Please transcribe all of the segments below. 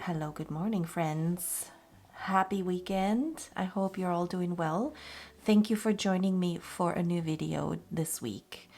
Hello, good morning, friends. Happy weekend. I hope you're all doing well. Thank you for joining me for a new video this week.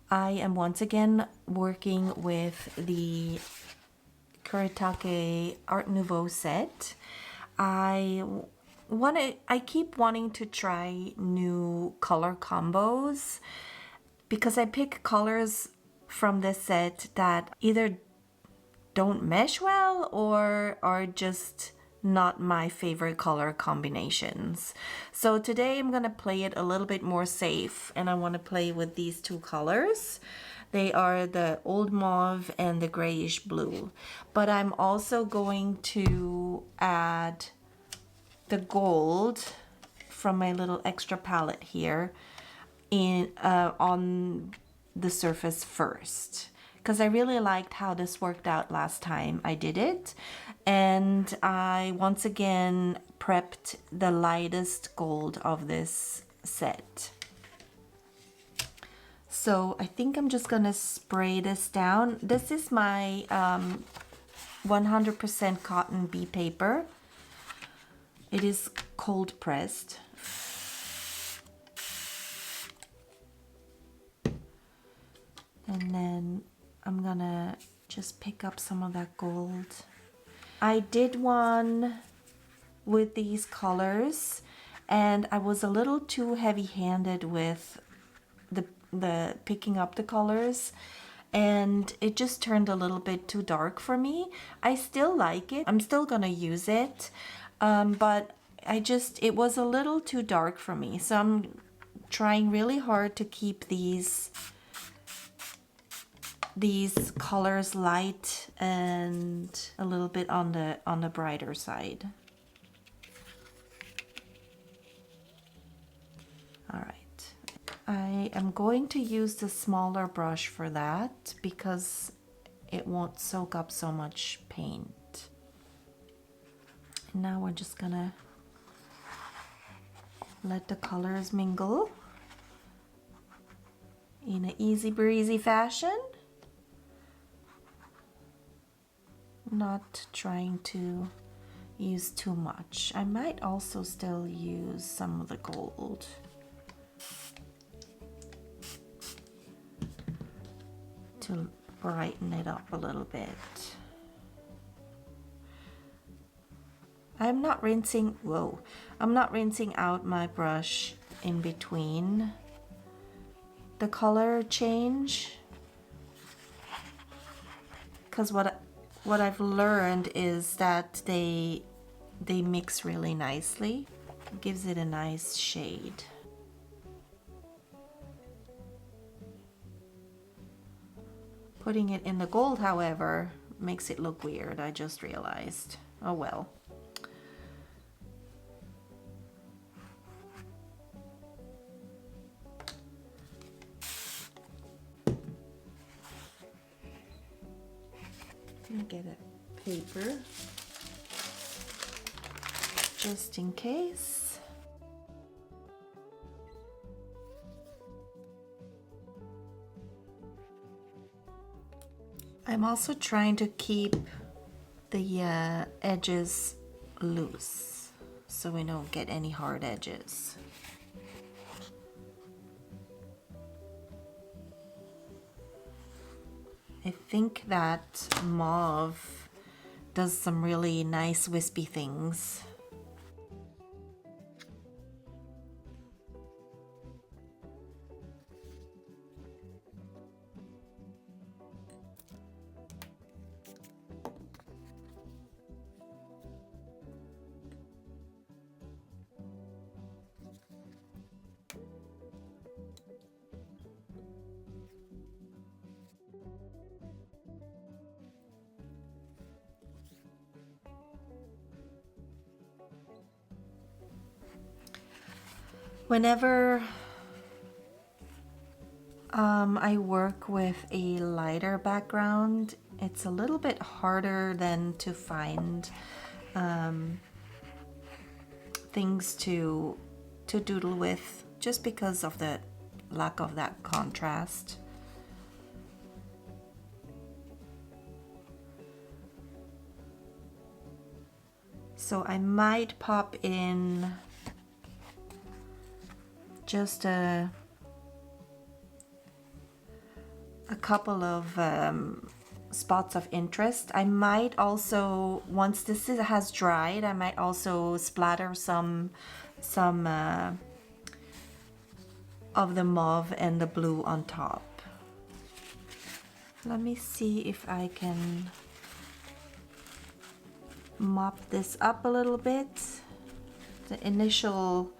I am once again working with the Kuretake Art Nouveau set. I keep wanting to try new color combos because I pick colors from this set that either don't mesh well or are just not my favorite color combinations. So today I'm gonna play it a little bit more safe, and I want to play with these two colors. They are the old mauve and the grayish blue, but I'm also going to add the gold from my little extra palette here in on the surface first, because I really liked how this worked out last time I did it. And I once again prepped the lightest gold of this set. So I think I'm just gonna spray this down. This is my 100% cotton bee paper. It is cold pressed. And then I'm gonna just pick up some of that gold. I did one with these colors and I was a little too heavy-handed with the picking up the colors, and it just turned a little bit too dark for me. I still like it. I'm still gonna use it, but it was a little too dark for me. So I'm trying really hard to keep these colors light and a little bit on the brighter side. All right, I am going to use the smaller brush for that because it won't soak up so much paint. And now we're just gonna let the colors mingle in an easy breezy fashion. Not trying to use too much. I might also still use some of the gold. To brighten it up a little bit. I'm not rinsing out my brush in between the color change, because what I've learned is that they mix really nicely. It gives it a nice shade. Putting it in the gold, however, makes it look weird. I just realized. Oh well. Get a paper just in case. I'm also trying to keep the edges loose so we don't get any hard edges. I think that mauve does some really nice wispy things. Whenever I work with a lighter background, it's a little bit harder than to find things to doodle with, just because of the lack of that contrast. So I might pop in just a couple of spots of interest. I might also, once this has dried, I might also splatter some of the mauve and the blue on top. Let me see if I can mop this up a little bit. The initial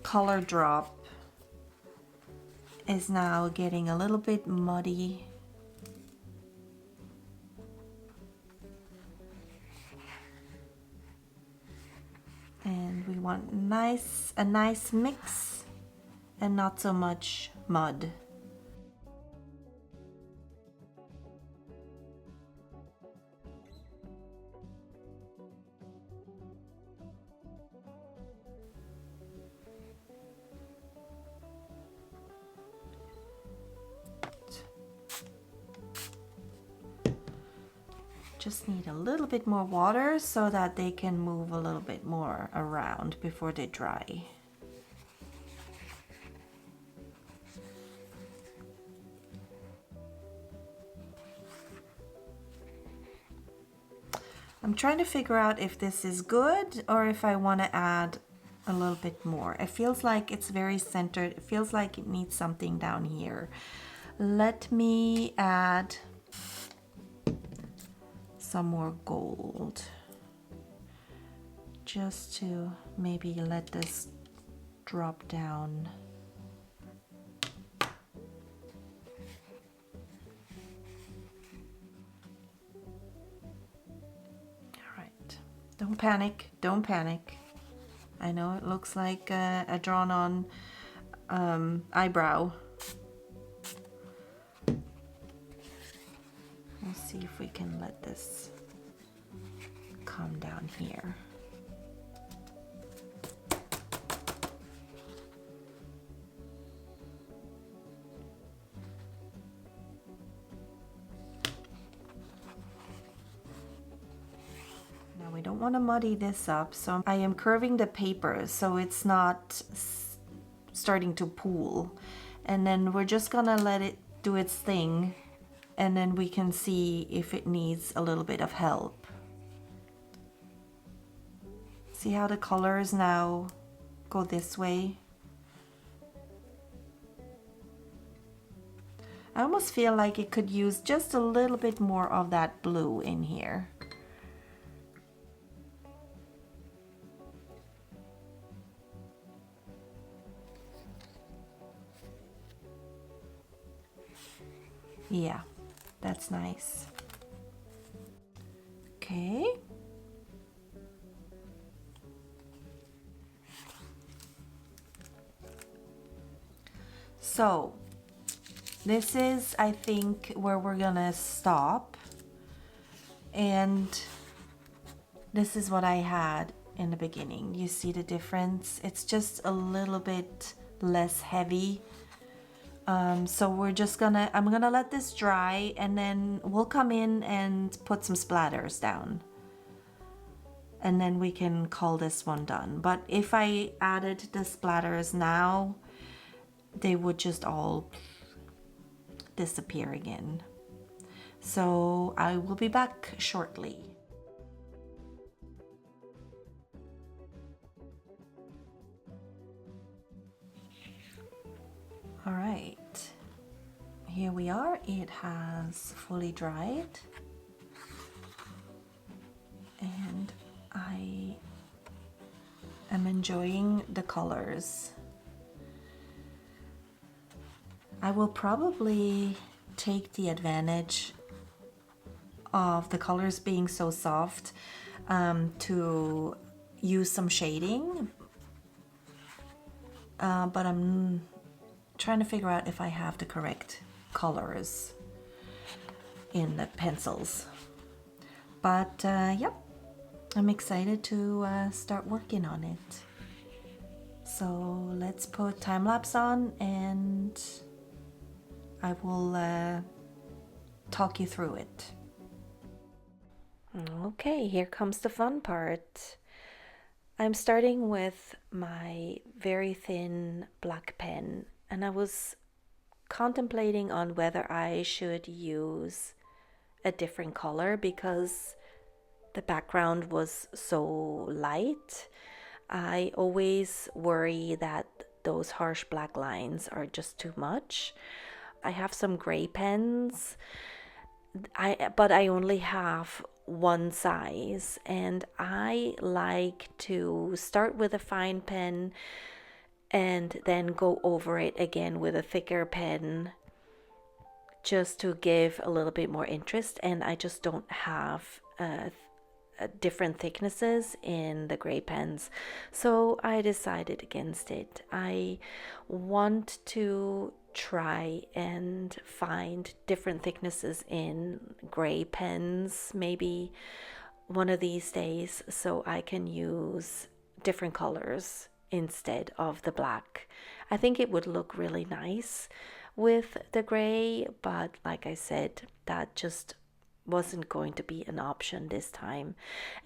color drop is now getting a little bit muddy. And we want a nice mix and not so much mud. Just need a little bit more water so that they can move a little bit more around before they dry. I'm trying to figure out if this is good or if I want to add a little bit more. It feels like it's very centered. It feels like it needs something down here. Let me add some more gold just to maybe let this drop down. All right, don't panic, don't panic. I know it looks like a drawn on eyebrow. We'll see if we can let this come down here. Now we don't want to muddy this up, so I am curving the paper so it's not starting to pool. And then we're just gonna let it do its thing, and then we can see if it needs a little bit of help. See how the colors now go this way? I almost feel like it could use just a little bit more of that blue in here. Yeah, that's nice. Okay. So this is, I think, where we're gonna stop. And this is what I had in the beginning. You see the difference? It's just a little bit less heavy. So we're just gonna, I'm gonna let this dry and then we'll come in and put some splatters down. And then we can call this one done. But if I added the splatters now, they would just all disappear again. So I will be back shortly. All right, here we are. It has fully dried and I am enjoying the colors. I will probably take the advantage of the colors being so soft to use some shading, but I'm trying to figure out if I have the correct colors in the pencils. But yep, I'm excited to start working on it. So let's put time lapse on and I will talk you through it. Okay, here comes the fun part. I'm starting with my very thin black pen, and I was contemplating on whether I should use a different color because the background was so light. I always worry that those harsh black lines are just too much. I have some gray pens, but I only have one size, and I like to start with a fine pen and then go over it again with a thicker pen just to give a little bit more interest. And I just don't have different thicknesses in the gray pens, so I decided against it. I want to try and find different thicknesses in gray pens maybe one of these days, so I can use different colors instead of the black. I think it would look really nice with the gray, but like I said, that just wasn't going to be an option this time.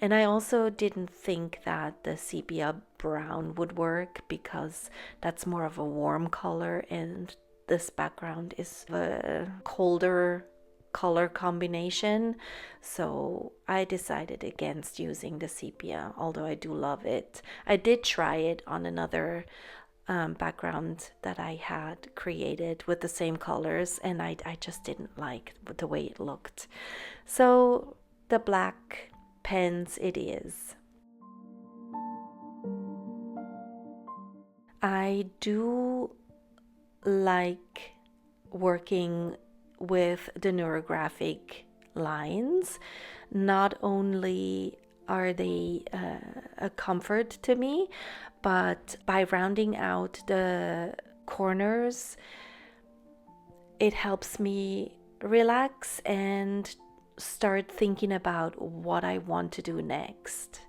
And I also didn't think that the sepia brown would work because that's more of a warm color, and this background is a colder color combination. So I decided against using the sepia, although I do love it. I did try it on another background that I had created with the same colors, and I just didn't like the way it looked. So the black pens it is. I do like working with the neurographic lines. Not only are they a comfort to me, but by rounding out the corners, it helps me relax and start thinking about what I want to do next.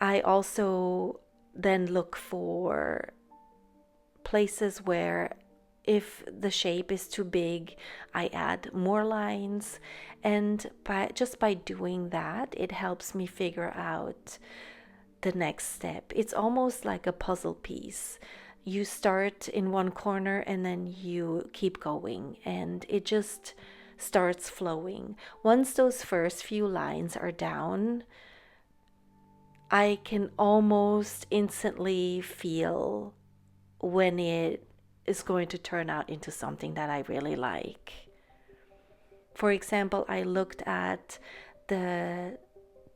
I also then look for places where if the shape is too big, I add more lines, and by doing that, it helps me figure out the next step. It's almost like a puzzle piece. You start in one corner and then you keep going, and it just starts flowing. Once those first few lines are down, I can almost instantly feel when it is going to turn out into something that I really like. For example, I looked at the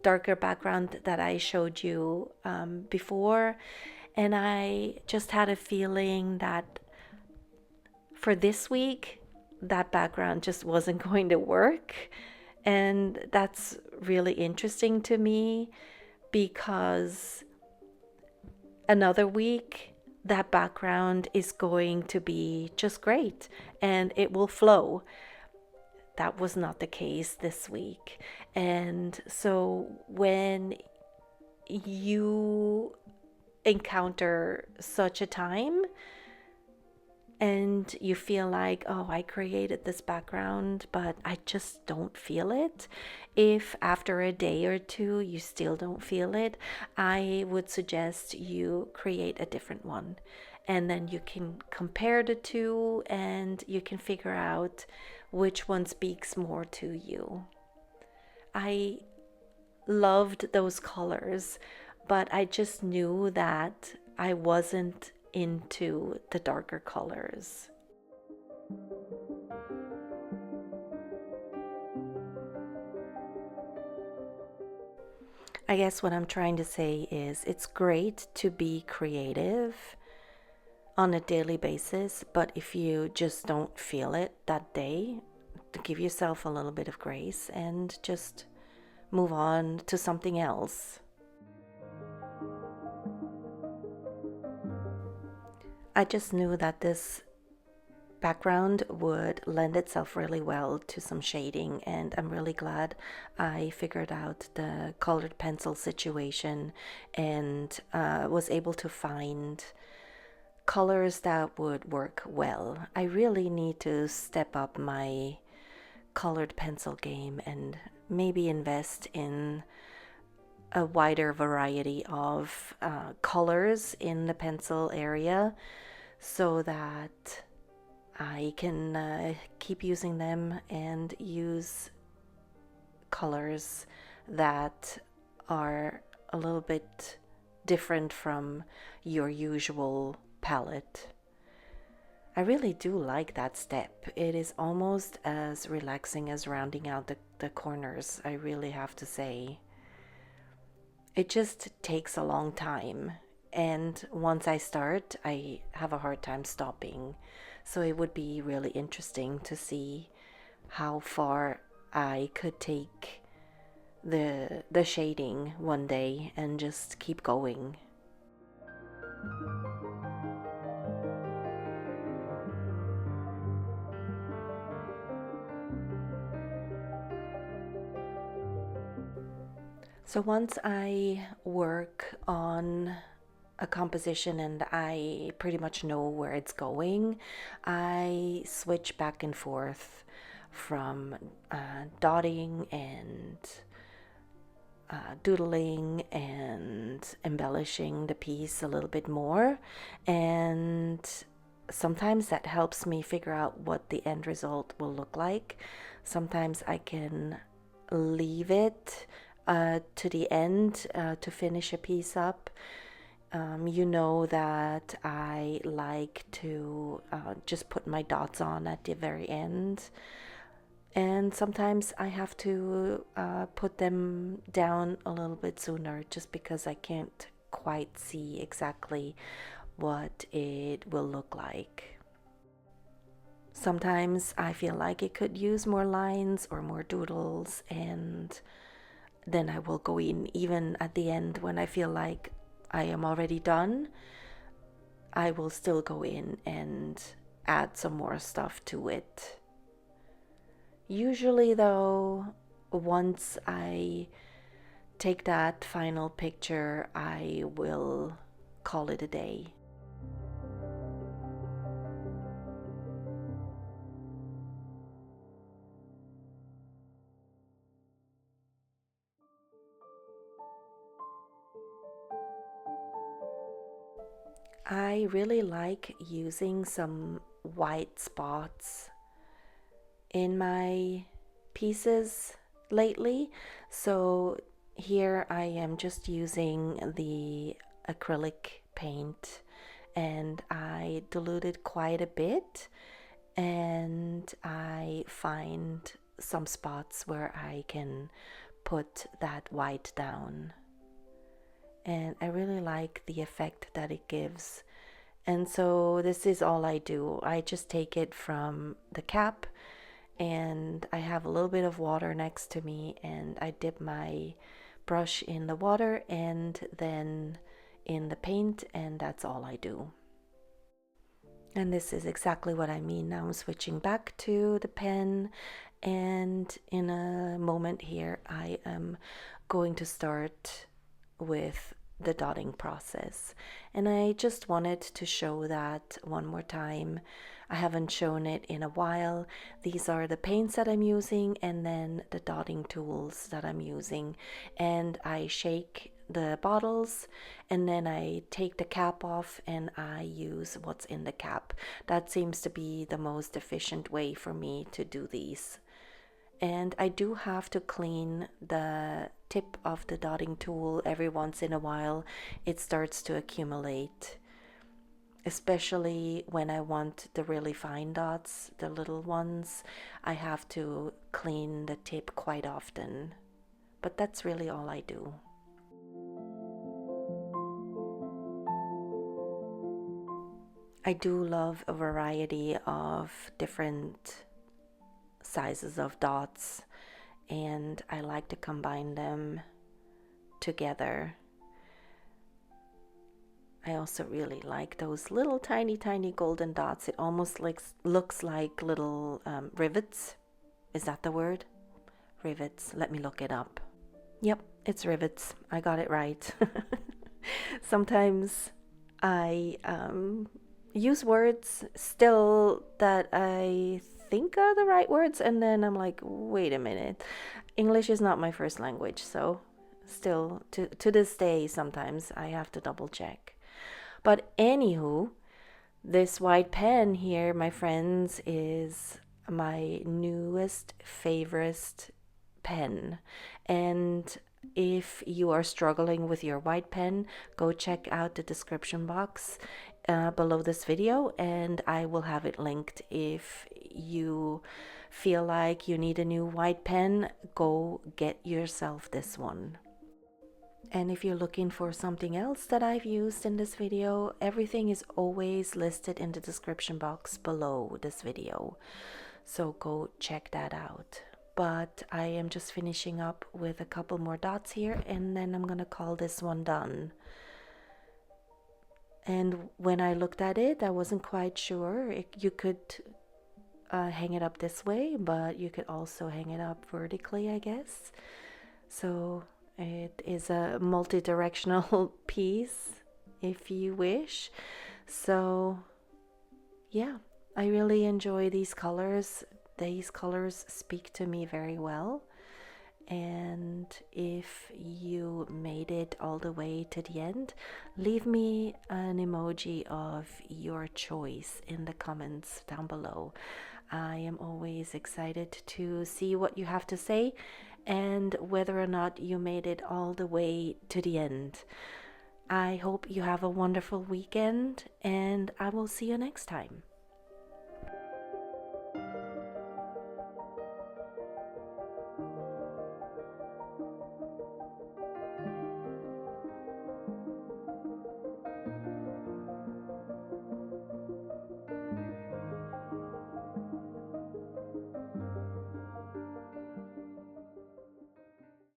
darker background that I showed you before, and I just had a feeling that for this week, that background just wasn't going to work. And that's really interesting to me because another week, that background is going to be just great and it will flow. That was not the case this week. And so when you encounter such a time and you feel like, oh, I created this background, but I just don't feel it. If after a day or two you still don't feel it, I would suggest you create a different one. And then you can compare the two and you can figure out which one speaks more to you. I loved those colors, but I just knew that I wasn't into the darker colors. I guess what I'm trying to say is it's great to be creative on a daily basis, but if you just don't feel it that day, to give yourself a little bit of grace and just move on to something else. I just knew that this background would lend itself really well to some shading, and I'm really glad I figured out the colored pencil situation and was able to find colors that would work well. I really need to step up my colored pencil game and maybe invest in a wider variety of colors in the pencil area so that I can keep using them and use colors that are a little bit different from your usual palette. I really do like that step. It is almost as relaxing as rounding out the corners, I really have to say. It just takes a long time, and once I start, I have a hard time stopping. So it would be really interesting to see how far I could take the shading one day and just keep going. So once I work on a composition and I pretty much know where it's going, I switch back and forth from dotting and doodling and embellishing the piece a little bit more, and sometimes that helps me figure out what the end result will look like. Sometimes I can leave it to the end to finish a piece up. You know that I like to just put my dots on at the very end. And sometimes I have to put them down a little bit sooner just because I can't quite see exactly what it will look like. Sometimes I feel like it could use more lines or more doodles, and then I will go in even at the end when I feel like I am already done. I will still go in and add some more stuff to it. Usually though, once I take that final picture, I will call it a day. I really like using some white spots in my pieces lately. So here I am just using the acrylic paint, and I diluted quite a bit, and I find some spots where I can put that white down. And I really like the effect that it gives. And so this is all I do. I just take it from the cap, and I have a little bit of water next to me, and I dip my brush in the water and then in the paint, and that's all I do. And this is exactly what I mean. Now I'm switching back to the pen, and in a moment here I am going to start with the dotting process. And I just wanted to show that one more time. I haven't shown it in a while. These are the paints that I'm using, and then the dotting tools that I'm using. And I shake the bottles, and then I take the cap off and I use what's in the cap. That seems to be the most efficient way for me to do these. And I do have to clean the tip of the dotting tool every once in a while. It starts to accumulate, especially when I want the really fine dots, the little ones. I have to clean the tip quite often, but that's really all I do. I do love a variety of different sizes of dots, and I like to combine them together. I also really like those little tiny golden dots. It almost looks like little rivets. Is that the word? Rivets. Let me look it up. Yep, it's rivets. I got it right. Sometimes I use words still that I think are the right words, and then I'm like, wait a minute, English is not my first language, so Still, to this day, sometimes I have to double check. But anywho, this white pen here, my friends, is my newest favorite pen. And if you are struggling with your white pen, go check out the description box below this video, and I will have it linked. If you feel like you need a new white pen, go get yourself this one. And if you're looking for something else that I've used in this video, everything is always listed in the description box below this video. So go check that out. But I am just finishing up with a couple more dots here, and then I'm gonna call this one done. And when I looked at it, I wasn't quite sure. You could hang it up this way, but you could also hang it up vertically, I guess. So it is a multi-directional piece if you wish. So yeah, I really enjoy these colors. These colors speak to me very well. And if you made it all the way to the end, leave me an emoji of your choice in the comments down below. I am always excited to see what you have to say and whether or not you made it all the way to the end. I hope you have a wonderful weekend, and I will see you next time.